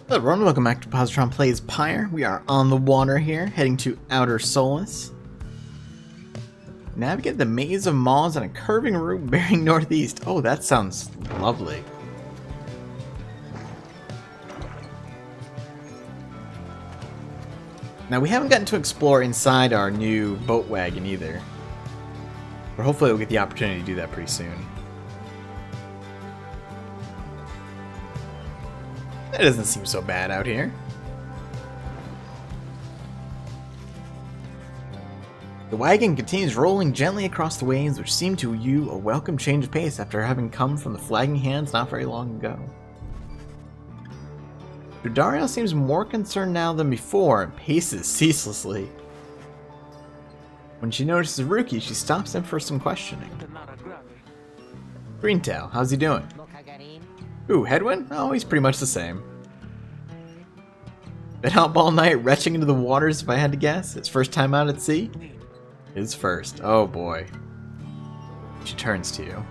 Hello everyone, welcome back to Positron Plays Pyre. We are on the water here, heading to Outer Solace. Navigate the maze of malls on a curving route bearing northeast. Oh, that sounds lovely. Now, we haven't gotten to explore inside our new boat wagon either. But hopefully we'll get the opportunity to do that pretty soon. It doesn't seem so bad out here. The wagon continues rolling gently across the waves, which seem to you a welcome change of pace after having come from the flagging hands not very long ago. Dario seems more concerned now than before and paces ceaselessly. When she notices Ruki, she stops him for some questioning. Greentail, how's he doing? Ooh, Headwind? Oh, he's pretty much the same. Been up all night retching into the waters if I had to guess. His first time out at sea? His first. Oh boy. She turns to you.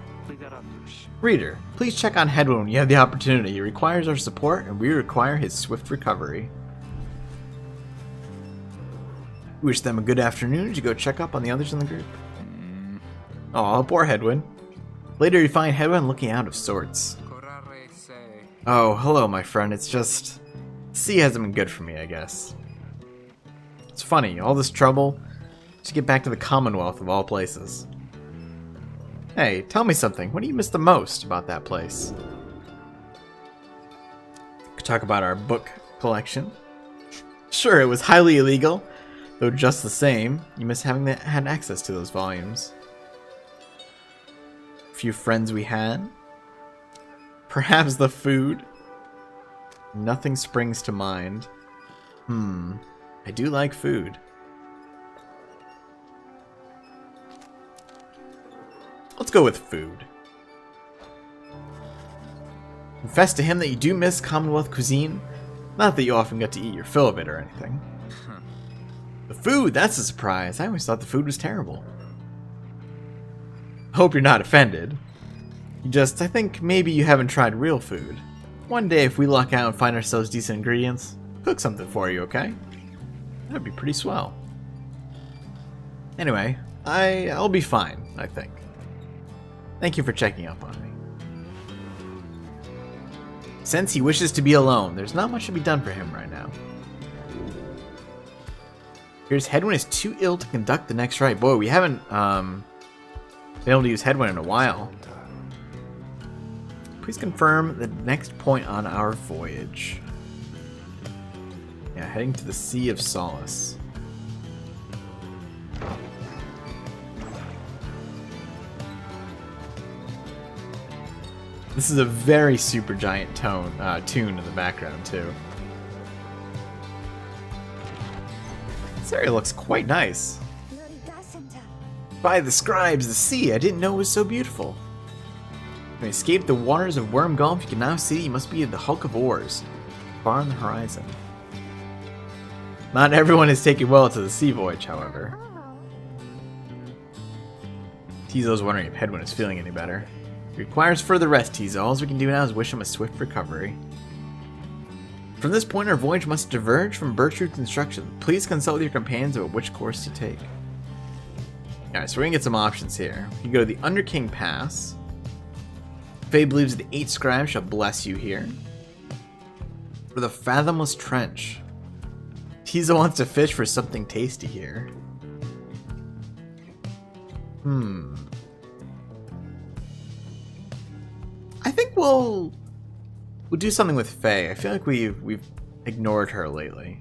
Reader, please check on Headwind when you have the opportunity. He requires our support and we require his swift recovery. Wish them a good afternoon as you go check up on the others in the group. Aw, poor Headwind. Later you find Headwind looking out of sorts. Oh, hello, my friend. It's just... sea hasn't been good for me, I guess. It's funny, all this trouble to get back to the Commonwealth of all places. Hey, tell me something. What do you miss the most about that place? Could talk about our book collection. Sure, it was highly illegal, though just the same, you miss having had access to those volumes. A few friends we had. Perhaps the food? Nothing springs to mind. I do like food. Let's go with food. Confess to him that you do miss Commonwealth cuisine. Not that you often get to eat your fill of it or anything. The food, that's a surprise. I always thought the food was terrible. Hope you're not offended. I think maybe you haven't tried real food. One day if we luck out and find ourselves decent ingredients, cook something for you, okay? That'd be pretty swell. Anyway, I'll be fine, I think. Thank you for checking up on me. Since he wishes to be alone, there's not much to be done for him right now. Here's Headwind is too ill to conduct the next rite. Boy, we haven't been able to use Headwind in a while. Please confirm the next point on our voyage. Yeah, heading to the Sea of Solace. This is a very super giant tune in the background too. This area looks quite nice. By the scribes, the sea, I didn't know it was so beautiful. When you escape the waters of Worm Gulf, you can now see you must be the hulk of oars, far on the horizon. Not everyone is taken well to the sea voyage, however. Tizo's wondering if Headwind is feeling any better. He requires further rest, Tizo. All we can do now is wish him a swift recovery. From this point, our voyage must diverge from Bertrude's instruction. Please consult with your companions about which course to take. Alright, so we're gonna get some options here. You can go to the Underking Pass. Faye believes the 8 scribes shall bless you here. For the Fathomless Trench. Tizo wants to fish for something tasty here. I think we'll do something with Faye. I feel like we've ignored her lately.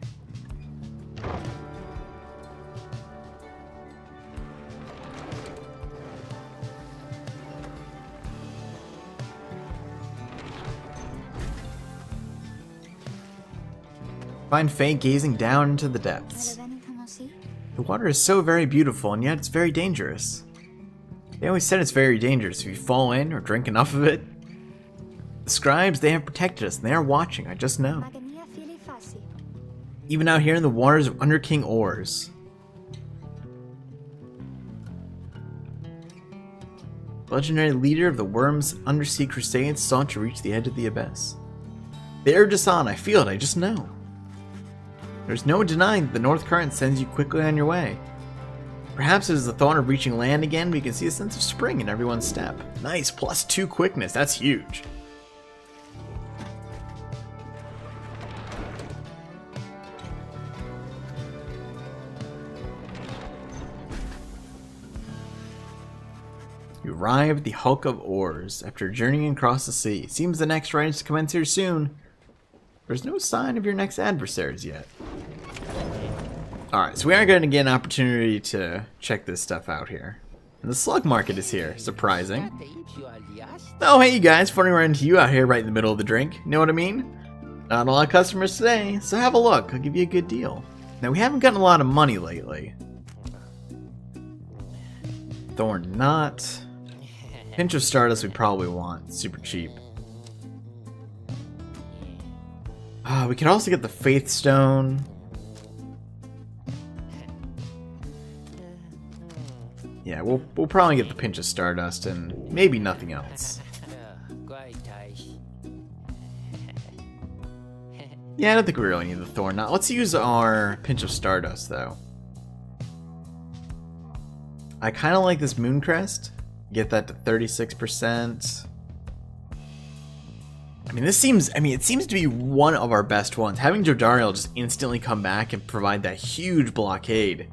Find Faye gazing down into the depths. The water is so very beautiful, and yet it's very dangerous. They always said it's very dangerous if you fall in or drink enough of it. The scribes, they have protected us, and they are watching, I just know. Even out here in the waters of Underking Ores. Legendary leader of the Worm's undersea crusades sought to reach the edge of the abyss. The air just on, I feel it, I just know. There's no denying that the north current sends you quickly on your way. Perhaps it is the thought of reaching land again, we can see a sense of spring in everyone's step. Nice, +2 quickness, that's huge. You arrive at the hulk of oars after journeying across the sea. Seems the next ride is to commence here soon. There's no sign of your next adversaries yet. Alright, so we are going to get an opportunity to check this stuff out here. And the slug market is here. Surprising. Oh, hey you guys, funny run into you out here right in the middle of the drink. You know what I mean? Not a lot of customers today, so have a look. I'll give you a good deal. Now, we haven't gotten a lot of money lately. Thorn not. Pinch of Stardust we probably want. Super cheap. We can also get the Faith Stone. Yeah, we'll probably get the Pinch of Stardust and maybe nothing else. Yeah, I don't think we really need the Thorn Knot. Let's use our Pinch of Stardust, though. I kind of like this Moon Crest. Get that to 36%. I mean, it seems to be one of our best ones. Having Jodariel just instantly come back and provide that huge blockade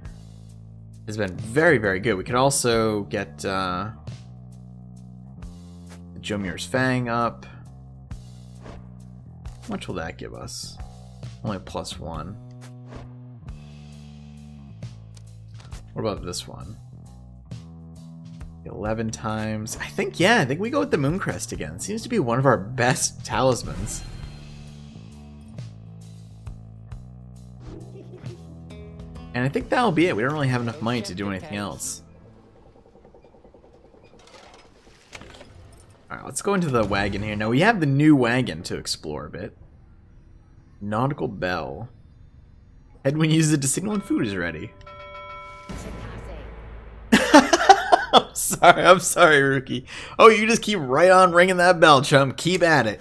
has been very, very good. We could also get Jomir's Fang up. How much will that give us? Only +1. What about this one? 11 times. I think we go with the Mooncrest again. Seems to be one of our best talismans. And I think that'll be it. We don't really have enough money to do anything else. Alright, let's go into the wagon here. Now we have the new wagon to explore a bit. Nautical Bell. Head when you use it to signal when food is ready. I'm sorry, Rookie. Oh, you just keep right on ringing that bell, chum. Keep at it.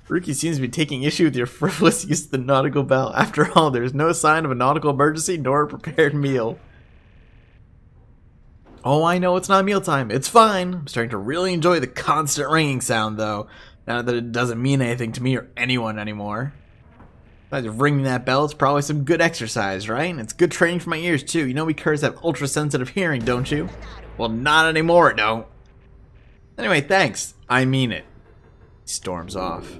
Rookie seems to be taking issue with your frivolous use of the nautical bell. After all, there's no sign of a nautical emergency nor a prepared meal. Oh, I know it's not mealtime. It's fine. I'm starting to really enjoy the constant ringing sound, though. Now that it doesn't mean anything to me or anyone anymore. Besides ringing that bell, it's probably some good exercise, right? And it's good training for my ears, too. You know we curs have ultra-sensitive hearing, don't you? Well, not anymore, it don't. Anyway, thanks. I mean it. He storms off.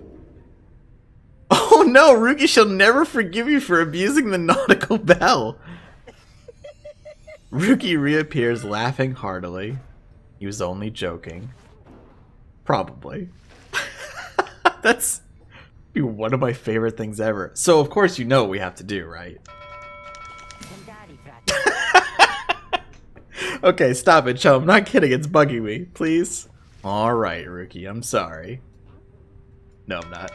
Oh no, Ruki shall never forgive you for abusing the nautical bell. Ruki reappears laughing heartily. He was only joking. Probably. That's be one of my favorite things ever. So of course you know what we have to do, right? Okay, stop it, chum. I'm not kidding. It's bugging me. Please? Alright, Rookie. I'm sorry. No, I'm not.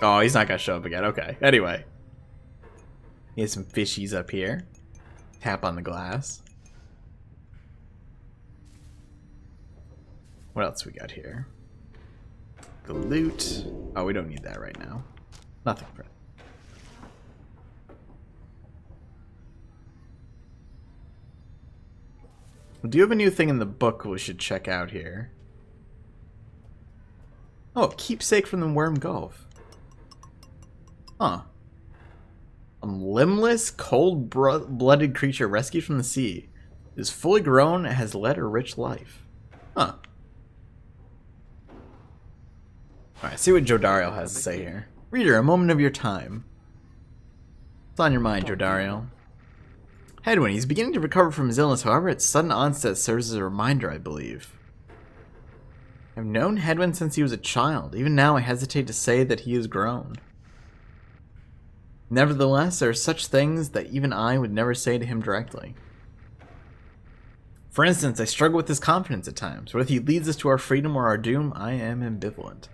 Oh, he's not gonna show up again. Okay. Anyway. He has some fishies up here. Tap on the glass. What else we got here? The loot. Oh, we don't need that right now. Nothing for it. Do you have a new thing in the book we should check out here? Oh, keepsake from the Worm Gulf. Huh. A limbless, cold-blooded creature rescued from the sea. It is fully grown and has led a rich life. Huh. Alright, see what Jodariel has to say here. Reader, a moment of your time. What's on your mind, Jodariel? Hedwyn, he's beginning to recover from his illness, however, its sudden onset serves as a reminder, I believe. I've known Hedwyn since he was a child. Even now, I hesitate to say that he has grown. Nevertheless, there are such things that even I would never say to him directly. For instance, I struggle with his confidence at times. Whether he leads us to our freedom or our doom, I am ambivalent.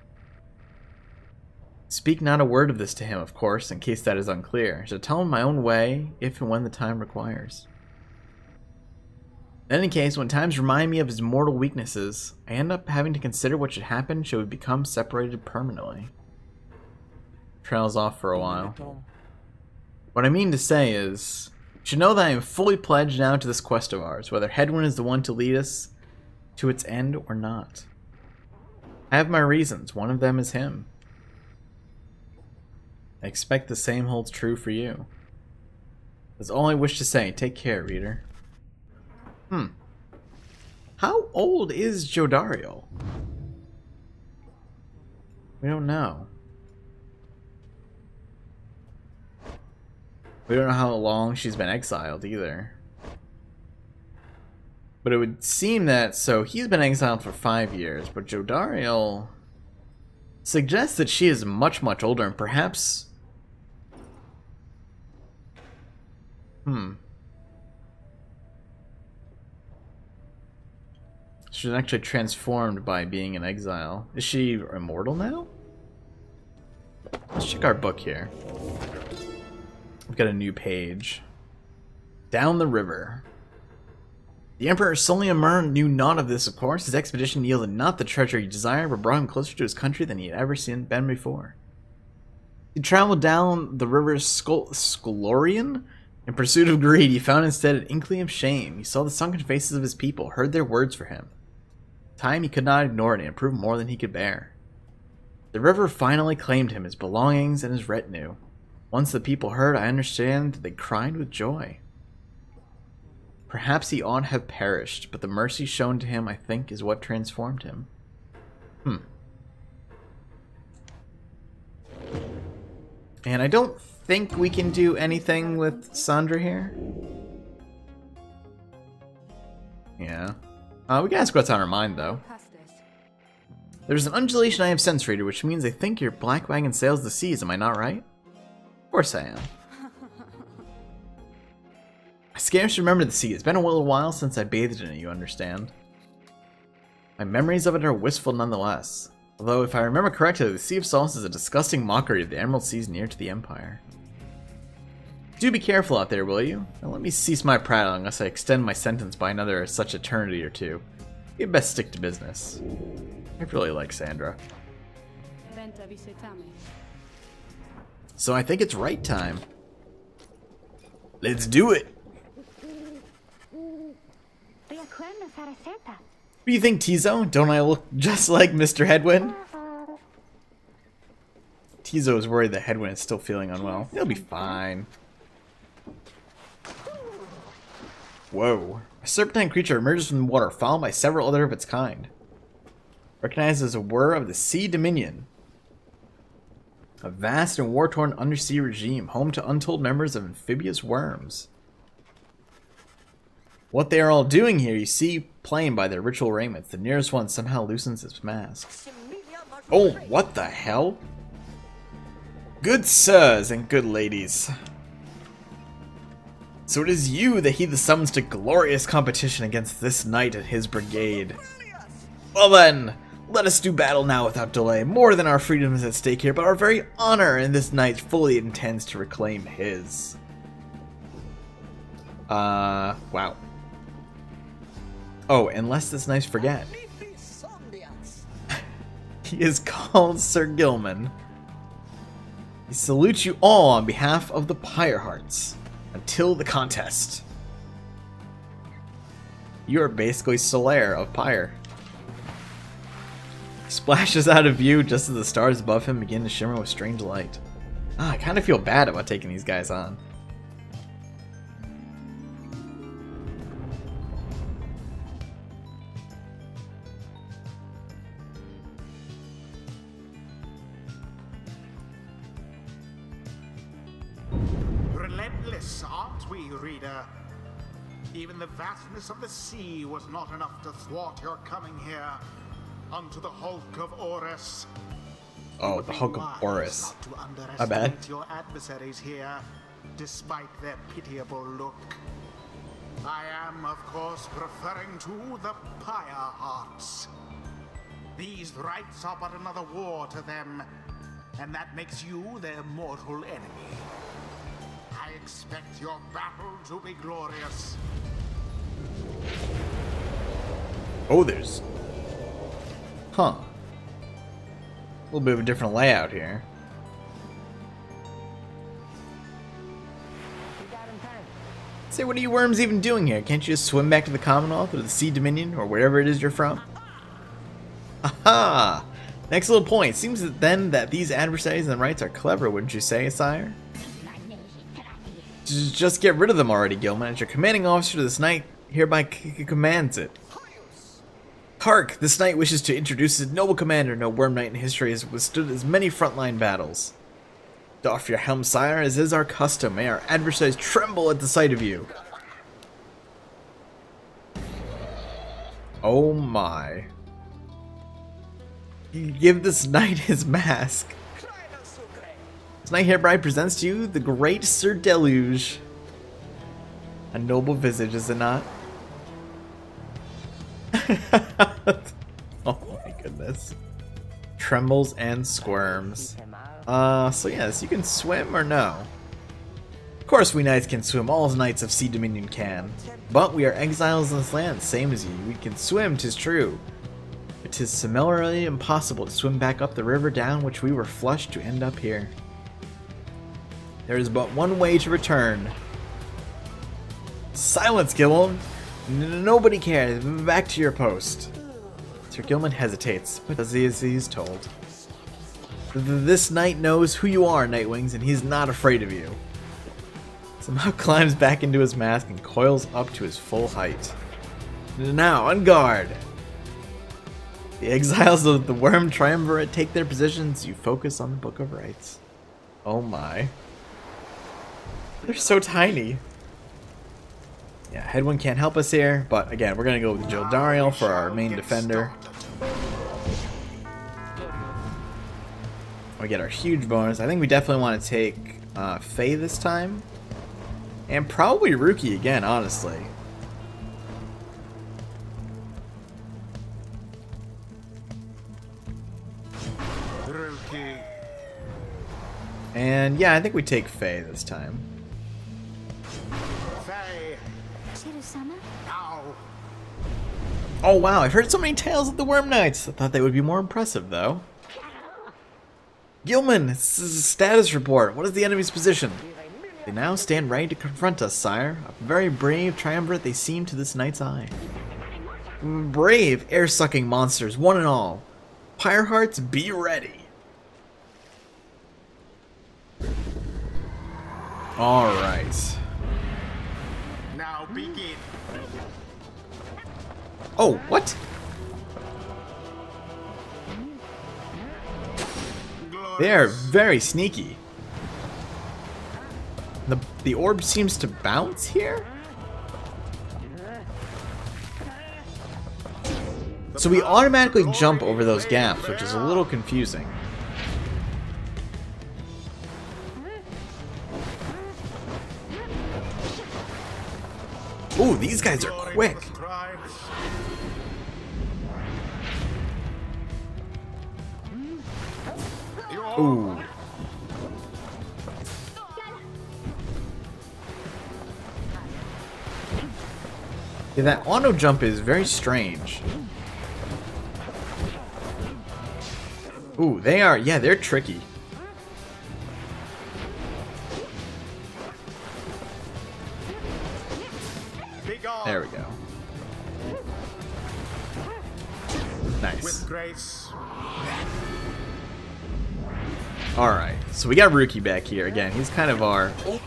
Speak not a word of this to him, of course, in case that is unclear. I shall tell him my own way, if and when the time requires. In any case, when times remind me of his mortal weaknesses, I end up having to consider what should happen should we become separated permanently. Trails off for a while. What I mean to say is, you should know that I am fully pledged now to this quest of ours, whether Hedwyn is the one to lead us to its end or not. I have my reasons. One of them is him. I expect the same holds true for you. That's all I wish to say. Take care, reader. How old is Jodariel? We don't know. We don't know how long she's been exiled either. But it would seem that, so he's been exiled for 5 years, but Jodariel suggests that she is much, much older and perhaps... She's actually transformed by being in exile. Is she immortal now? Let's check our book here. We've got a new page. Down the river. The Emperor Suleiman knew naught of this, of course. His expedition yielded not the treasure he desired, but brought him closer to his country than he had ever been before. He traveled down the river Scolorian in pursuit of greed. He found instead an inkling of shame. He saw the sunken faces of his people, heard their words for him. Time he could not ignore it, and it proved more than he could bear. The river finally claimed him, his belongings, and his retinue. Once the people heard, I understand that they cried with joy. Perhaps he ought to have perished, but the mercy shown to him, I think, is what transformed him. And I don't think we can do anything with Sandra here. Yeah. We can ask what's on her mind, though. There's an undulation I have sensed, reader, which means I think your black wagon sails the seas, am I not right? Of course I am. I scarce remember the sea. It's been a little while since I bathed in it, you understand. My memories of it are wistful nonetheless. Although, if I remember correctly, the Sea of Salts is a disgusting mockery of the Emerald Seas near to the Empire. Do be careful out there, will you? And let me cease my prattling unless I extend my sentence by another such eternity or two. You'd best stick to business. I really like Sandra. So I think it's right time. Let's do it! What do you think, Tizo? Don't I look just like Mr. Hedwyn? Tizo is worried that Hedwyn is still feeling unwell. He'll be fine. Whoa. A serpentine creature emerges from the water, followed by several other of its kind. Recognized as a whir of the Sea Dominion. A vast and war-torn undersea regime, home to untold members of amphibious worms. What they are all doing here, you see plain by their ritual raiments. The nearest one somehow loosens its mask. Oh, what the hell? Good sirs and good ladies. So it is you that heed the summons to glorious competition against this knight and his brigade. Well then, let us do battle now without delay. More than our freedom is at stake here, but our very honor, and this knight fully intends to reclaim his. Wow. Oh, and lest this knight forget. He is called Sir Gilman. He salutes you all on behalf of the Pyrehearts. Until the contest. You are basically Solaire of Pyre. He splashes out of view just as the stars above him begin to shimmer with strange light. I kind of feel bad about taking these guys on. Relentless, aren't we, reader? Even the vastness of the sea was not enough to thwart your coming here unto the Hulk of Orus. Oh, the Hulk of Orus. Not to My underestimate bad. your adversaries here, despite their pitiable look. I am, of course, referring to the Pyrehearts. These rites are but another war to them, and that makes you their mortal enemy. I expect your battle to be glorious. Oh, there's... Huh. A little bit of a different layout here. Say, what are you worms even doing here? Can't you just swim back to the Commonwealth or the Sea Dominion or wherever it is you're from? Aha! Next little point. Seems that then that these adversaries and rights are clever, wouldn't you say, sire? Just get rid of them already, Gilman. As your commanding officer, this knight hereby commands it. Hark! This knight wishes to introduce his noble commander. No worm knight in history has withstood as many frontline battles. Doff your helm, sire, as is our custom. May our adversaries tremble at the sight of you. Oh my. Give this knight his mask. This knight hereby presents to you the great Sir Deluge. A noble visage, is it not? Oh my goodness. Trembles and squirms. So yes, you can swim or no? Of course we knights can swim, all knights of Sea Dominion can. But we are exiles in this land, same as you. We can swim, 'tis true. But 'tis similarly impossible to swim back up the river down which we were flushed to end up here. There is but one way to return. Silence, Gilman! Nobody cares. Back to your post. Sir Gilman hesitates, but does as he is told. This knight knows who you are, Nightwings, and he's not afraid of you. Somehow climbs back into his mask and coils up to his full height. Now, on guard! The exiles of the Worm Triumvirate take their positions. You focus on the Book of Rights. Oh my. They're so tiny. Yeah, Headwind can't help us here, but again, we're going to go with Jildariel for our main defender. We get our huge bonus. I think we definitely want to take Faye this time. And probably Rookie again, honestly. Rookie. And yeah, I think we take Faye this time. Faye. Now. Oh wow, I've heard so many tales of the Worm Knights. I thought they would be more impressive though. Gilman, this is a status report. What is the enemy's position? They now stand ready to confront us, sire. A very brave triumvirate they seem to this knight's eye. Brave, air-sucking monsters, one and all. Pyrehearts, be ready. Alright. Now begin. Oh, what? They are very sneaky. The orb seems to bounce here? So we automatically jump over those gaps, which is a little confusing. Ooh, these guys are quick. Ooh. Yeah, that auto jump is very strange. Ooh, they are, yeah, they're tricky. There we go. Nice. With grace. Alright, so we got Rookie back here again. He's kind of our... Let's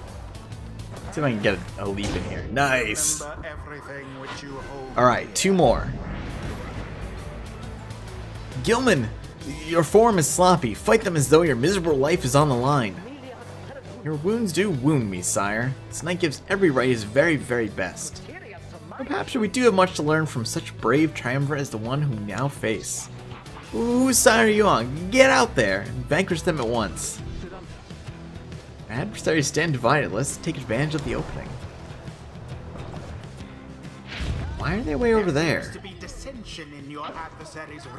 see if I can get a leap in here. Nice! Alright, two more. Gilman! Your form is sloppy. Fight them as though your miserable life is on the line. Your wounds do wound me, sire. This knight gives every right his very, very best. But perhaps we do have much to learn from such brave triumvirate as the one whom we now face. Whose side are you on? Get out there and vanquish them at once. Adversaries stand divided. Let's take advantage of the opening. Why are they way over there?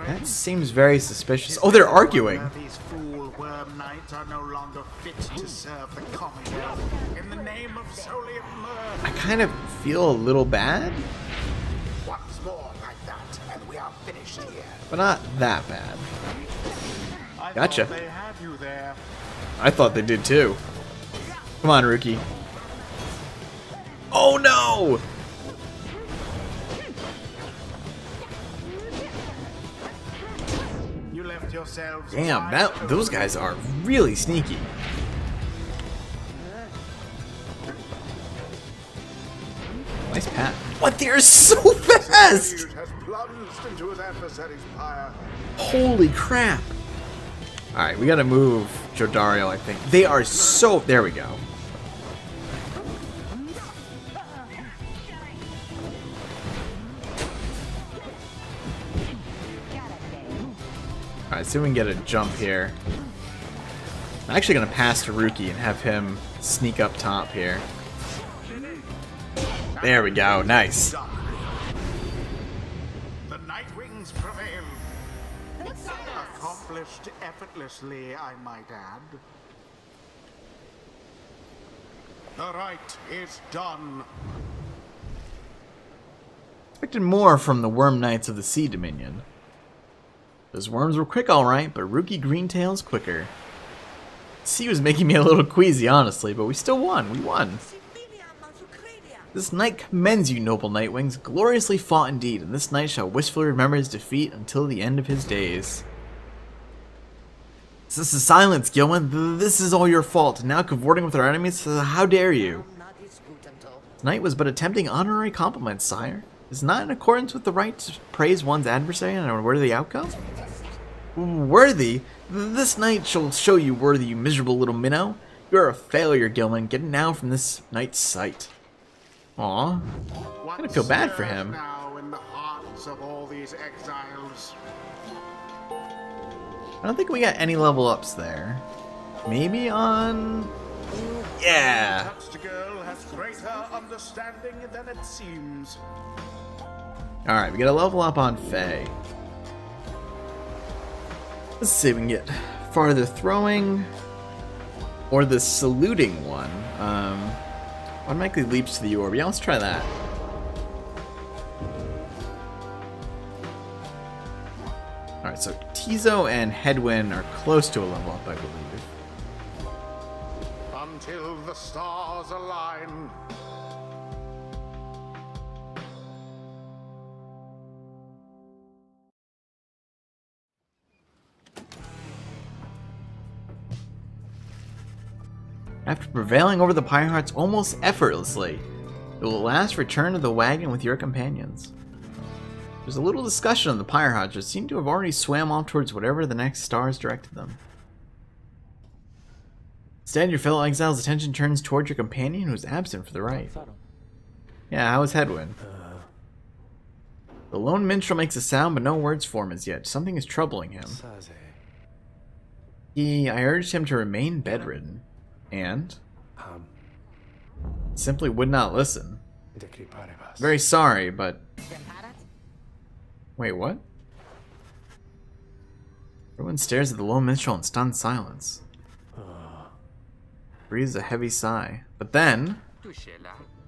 That seems very suspicious. Oh, they're arguing. These fool worm knights are no longer fit to serve the Commonwealth in the name of Solium murder. I kind of feel a little bad. Once more like that, We are finished here. But not that bad. I Gotcha. thought they had you there. I thought they did too. Come on, Rookie. Oh no! You left yourselves. Damn, wide those open. guys are really sneaky. Nice pat. What? They're so fast! Has plunged into his adversary's pyre. Holy crap! Alright, we gotta move Jodario, I think. They are so... There we go. Alright, see if we can get a jump here. I'm actually gonna pass to Rookie and have him sneak up top here. There we go, nice. The Nightwings prevail. Accomplished effortlessly, I might add. The right is done. Expected more from the Worm Knights of the Sea Dominion. Those worms were quick alright, but Rookie Greentail's quicker. Sea was making me a little queasy, honestly, but we still won. We won. This knight commends you, noble Nightwings. Gloriously fought indeed, and this knight shall wistfully remember his defeat until the end of his days. This is silence, Gilman. This is all your fault. Now cavorting with our enemies, how dare you? This knight was but attempting honorary compliments, sire. Is not in accordance with the right to praise one's adversary and a worthy outcome? Worthy? This knight shall show you worthy, you miserable little minnow. You are a failure, Gilman. Get now from this knight's sight. Aw. I kind of feel bad for him. Now in the hearts of all these exiles. I don't think we got any level ups there. Maybe on... Yeah! Touched girl has greater understanding than it seems. Alright, we got a level up on Faye. Let's see if we can get farther throwing. Or the saluting one. Automatically leaps to the orb. Yeah, let's try that. Alright, so Tizo and Headwind are close to a level up, I believe. Until the stars align. After prevailing over the Pyrehearts almost effortlessly, it will at last return to the wagon with your companions. There's a little discussion of the Pyrehearts, which seem to have already swam off towards whatever the next stars directed them. Instead, your fellow exile's attention turns towards your companion who is absent for the rite. Yeah, how is Headwind? The lone minstrel makes a sound, but no words form as yet. Something is troubling him. I urged him to remain bedridden. And? Simply would not listen. Very sorry, but... Wait, what? Everyone stares at the lone minstrel in stunned silence. Breathes a heavy sigh. But then...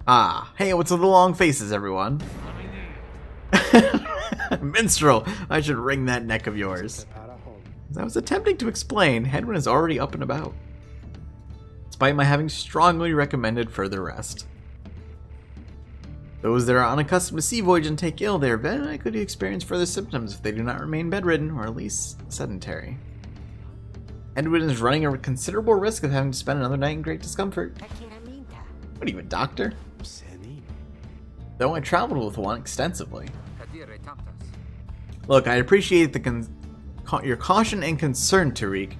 Ah, hey, what's with the long faces, everyone? Minstrel, I should wring that neck of yours. As I was attempting to explain, Headwind is already up and about, despite my having strongly recommended further rest. Those that are unaccustomed to sea voyage and take ill there very likely to experience further symptoms if they do not remain bedridden or at least sedentary. Headwind is running a considerable risk of having to spend another night in great discomfort. What are you, a doctor? Though I traveled with one extensively. Look, I appreciate your caution and concern, Tariq,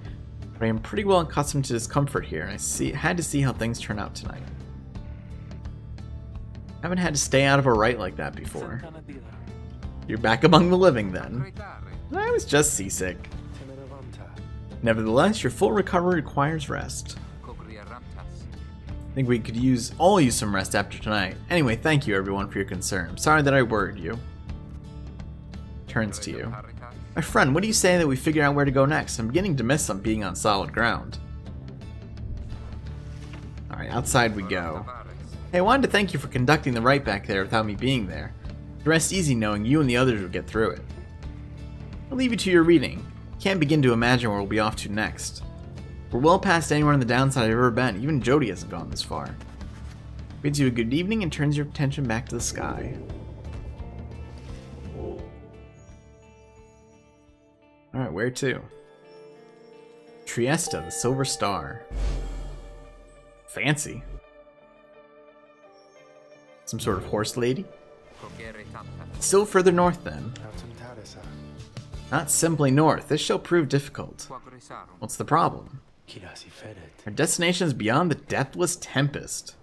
but I am pretty well accustomed to discomfort here, and I had to see how things turn out tonight. I haven't had to stay out of a rite like that before. You're back among the living, then. I was just seasick. Nevertheless, your full recovery requires rest. I think we could all use some rest after tonight. Anyway, thank you everyone for your concern. I'm sorry that I worried you. Turns to you. My friend, what do you say that we figure out where to go next? I'm beginning to miss some being on solid ground. Alright, outside we go. Hey, I wanted to thank you for conducting the rite back there without me being there. Rest easy knowing you and the others will get through it. I'll leave you to your reading. Can't begin to imagine where we'll be off to next. We're well past anywhere on the downside I've ever been. Even Jody hasn't gone this far. Bids you a good evening and turns your attention back to the sky. Alright, where to? Trieste, the Silver Star. Fancy. Some sort of horse lady? Still further north then. Not simply north. This shall prove difficult. What's the problem? Our destination is beyond the deathless Tempest.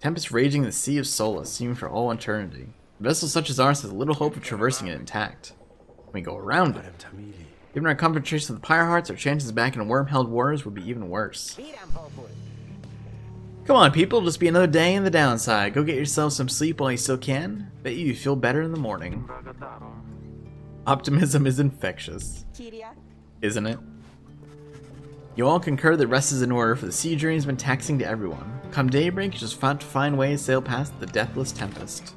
Tempest raging in the Sea of Solace, seeming for all eternity. A vessel such as ours has little hope of traversing it intact. We go around it. Given our confrontation with the Pyrehearts, our chances back in worm-held wars would be even worse. Come on, people, just be another day in the downside. Go get yourself some sleep while you still can. Bet you feel better in the morning. Optimism is infectious. Isn't it? You all concur that rest is in order, for the sea journey has been taxing to everyone. Come daybreak, you just found to find ways to sail past the deathless Tempest.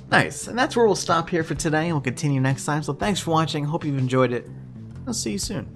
Nice, and that's where we'll stop here for today, and we'll continue next time. So thanks for watching, hope you've enjoyed it. I'll see you soon.